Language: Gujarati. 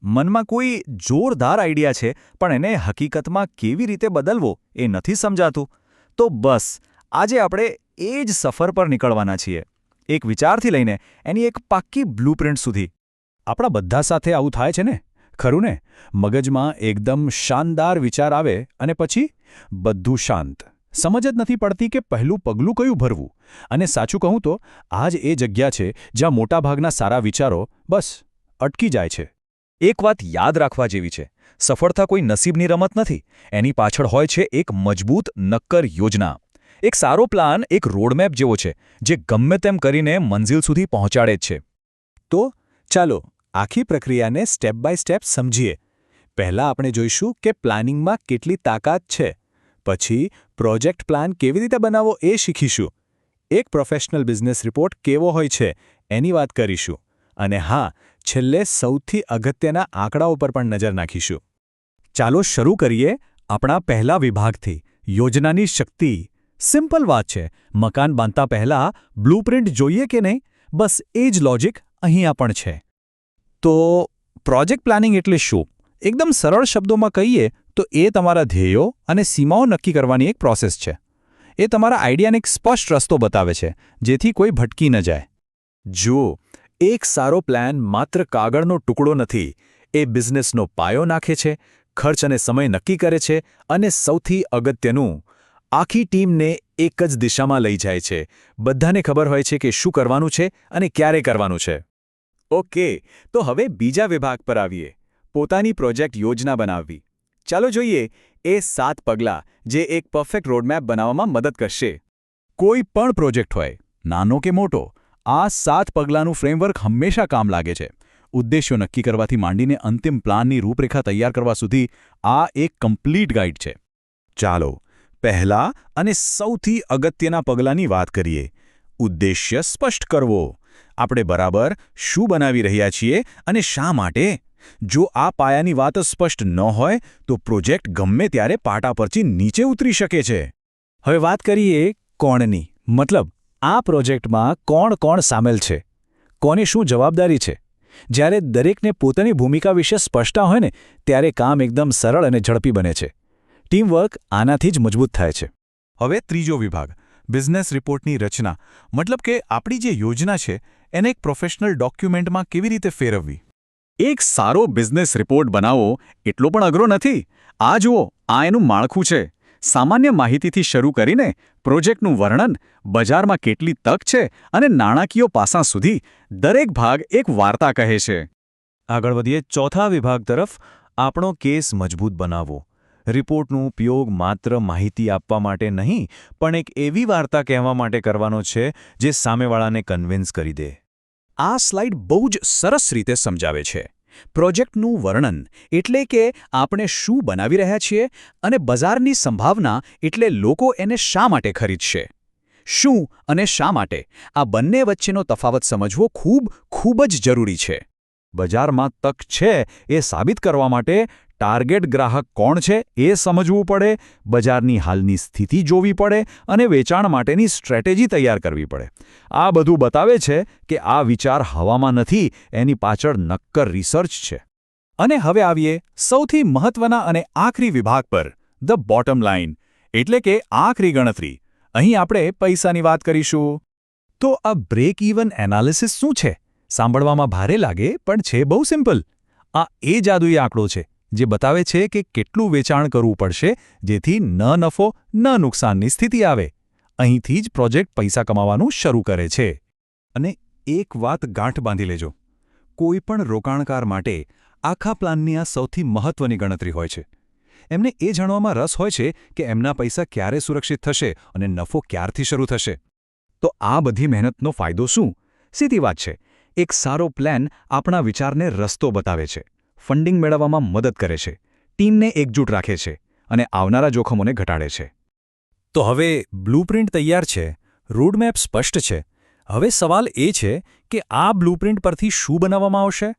મનમાં કોઈ જોરદાર આઈડિયા છે પણ એને હકીકતમાં કેવી રીતે બદલવો એ નથી સમજાતું. તો બસ આજે આપણે એ જ સફર પર નીકળવાના છીએ, એક વિચારથી લઈને એની એક પાક્કી બ્લૂપ્રિન્ટ સુધી. આપણા બધા સાથે આવું થાય છે ને, ખરું ને? મગજમાં એકદમ શાનદાર વિચાર આવે અને પછી બધું શાંત. સમજ જ નથી પડતી કે પહેલું પગલું કયું ભરવું. અને સાચું કહું તો આ જ એ જગ્યા છે જ્યાં મોટાભાગના સારા વિચારો બસ અટકી જાય છે. એક વાત યાદ રાખવા જેવી છે, સફળતા કોઈ નસીબની રમત નથી. એની પાછળ હોય છે એક મજબૂત નક્કર યોજના, એક સારો પ્લાન, એક રોડમેપ જેવો છે જે ગમે તેમ કરીને મંઝિલ સુધી પહોંચાડે જ છે. તો ચાલો આખી પ્રક્રિયાને સ્ટેપ બાય સ્ટેપ સમજીએ. પહેલાં આપણે જોઈશું કે પ્લાનિંગમાં કેટલી તાકાત છે. પછી પ્રોજેક્ટ પ્લાન કેવી રીતે બનાવવો એ શીખીશું. એક પ્રોફેશનલ બિઝનેસ રિપોર્ટ કેવો હોય છે એની વાત કરીશું. અને હા, છેલ્લે સૌથી અગત્યના આંકડાઓ પર પણ નજર નાખીશું. ચાલો શરૂ કરીએ આપણા પહેલા વિભાગથી, યોજનાની શક્તિ. સિમ્પલ વાત છે, મકાન બાંધતા પહેલાં બ્લૂપ્રિન્ટ જોઈએ કે નહીં? બસ એ જ લોજિક અહીંયા પણ છે. તો પ્રોજેક્ટ પ્લાનિંગ એટલે શું? એકદમ સરળ શબ્દોમાં કહીએ તો એ તમારા ધ્યેયો અને સીમાઓ નક્કી કરવાની એક પ્રોસેસ છે. એ તમારા આઈડિયાને એક સ્પષ્ટ રસ્તો બતાવે છે, જેથી કોઈ ભટકી ન જાય. જુઓ, એક સારો પ્લાન માત્ર કાગળનો ટુકડો નથી. એ બિઝનેસનો પાયો નાખે છે, ખર્ચ અને સમય નક્કી કરે છે, અને સૌથી અગત્યનું, આખી ટીમને એક જ દિશામાં લઈ જાય છે. બધાને ખબર હોય છે કે શું કરવાનું છે અને ક્યારે કરવાનું છે. ઓકે, તો હવે બીજા વિભાગ પર આવીએ, પોતાની પ્રોજેક્ટ યોજના બનાવવી. ચાલો જોઈએ એ 7 પગલાં જે એક પરફેક્ટ રોડમેપ બનાવવામાં મદદ કરશે. કોઈ પણ પ્રોજેક્ટ હોય, નાનો કે મોટો, આ 7 પગલાંનું ફ્રેમવર્ક હંમેશા કામ લાગે છે. ઉદ્દેશ્યો નક્કી કરવાથી માંડીને અંતિમ પ્લાનની રૂપરેખા તૈયાર કરવા સુધી આ એક કમ્પ્લીટ ગાઈડ છે. ચાલો પહેલા અને સૌથી અગત્યના પગલાંની વાત કરીએ. ઉદ્દેશ્ય સ્પષ્ટ કરવો. આપણે બરાબર શું બનાવી રહ્યા છીએ અને શા માટે? જો આ પાયાની વાત સ્પષ્ટ ન હોય તો પ્રોજેક્ટ ગમે ત્યારે પાટા પરથી નીચે ઉતરી શકે છે. હવે વાત કરીએ કોણની, મતલબ આ પ્રોજેક્ટમાં કોણ કોણ સામેલ છે, કોની શું જવાબદારી છે. જ્યારે દરેકને પોતાની ભૂમિકા વિશે સ્પષ્ટતા હોય ને, ત્યારે કામ એકદમ સરળ અને ઝડપી બને છે. ટીમવર્ક આનાથી જ મજબૂત થાય છે. હવે ત્રીજો વિભાગ, બિઝનેસ રિપોર્ટની રચના. મતલબ કે આપણી જે યોજના છે એને એક પ્રોફેશનલ ડોક્યુમેન્ટમાં કેવી રીતે ફેરવવી. એક સારો બિઝનેસ રિપોર્ટ બનાવવો એટલો પણ અઘરો નથી. આ જુઓ, આ એનું માળખું છે. સામાન્ય માહિતીથી શરૂ કરીને પ્રોજેક્ટનું વર્ણન, બજારમાં કેટલી તક છે અને નાણાકીય પાસા સુધી દરેક ભાગ એક વાર્તા કહે છે. આગળ વધીએ ચોથા વિભાગ તરફ, આપણો કેસ મજબૂત બનાવવો. રિપોર્ટનો ઉપયોગ માત્ર માહિતી આપવા માટે નહીં, પણ એક એવી વાર્તા કહેવા માટે કરવાનો છે જે સામેવાળાને કન્વિન્સ કરી દે. આ સ્લાઇડ બહુ જ સરસ રીતે સમજાવે છે. પ્રોજેક્ટનું વર્ણન એટલે કે આપણે શું બનાવી રહ્યા છીએ, અને બજારની સંભાવના એટલે લોકો એને શા માટે ખરીદશે. શું અને શા માટે, આ બંને વચ્ચેનો તફાવત સમજવો ખૂબ જ જરૂરી છે. બજારમાં તક છે એ સાબિત કરવા માટે ટાર્ગેટ ગ્રાહક કોણ છે એ સમજવું પડે, બજારની હાલની સ્થિતિ જોવી પડે અને વેચાણ માટેની સ્ટ્રેટેજી તૈયાર કરવી પડે. આ બધું બતાવે છે કે આ વિચાર હવામાં નથી, એની પાછળ નક્કર રિસર્ચ છે. અને હવે આવીએ સૌથી મહત્વના અને આખરી વિભાગ પર, ધ બોટમ લાઇન, એટલે કે આખરી ગણતરી. અહીં આપણે પૈસાની વાત કરીશું. તો આ બ્રેક ઇવન એનાલિસિસ શું છે? સાંભળવામાં ભારે લાગે પણ છે બહુ સિમ્પલ. આ એ જાદુઈ આંકડો છે જે બતાવે છે કે કેટલું વેચાણ કરવું પડશે જેથી ન નફો ન નુકસાનની સ્થિતિ આવે. અહીંથી જ પ્રોજેક્ટ પૈસા કમાવાનું શરૂ કરે છે. અને એક વાત ગાંઠ બાંધી લેજો, કોઈ પણ રોકાણકાર માટે આખા પ્લાનની આ સૌથી મહત્વની ગણતરી હોય છે. એમને એ જાણવામાં રસ હોય છે કે એમના પૈસા ક્યારે સુરક્ષિત થશે અને નફો ક્યારથી શરૂ થશે. તો આ બધી મહેનતનો ફાયદો શું? સીધી વાત છે, એક સારો પ્લાન આપણા વિચારને રસ્તો બતાવે છે, ફંડિંગ મેળવવામાં મદદ કરે છે, ટીમને એકજૂટ રાખે છે અને આવનારા જોખમોને ઘટાડે છે. તો હવે બ્લૂપ્રિન્ટ તૈયાર છે, રોડમેપ સ્પષ્ટ છે. હવે સવાલ એ છે કે આ બ્લૂપ્રિન્ટ પરથી શું બનાવવામાં આવશે?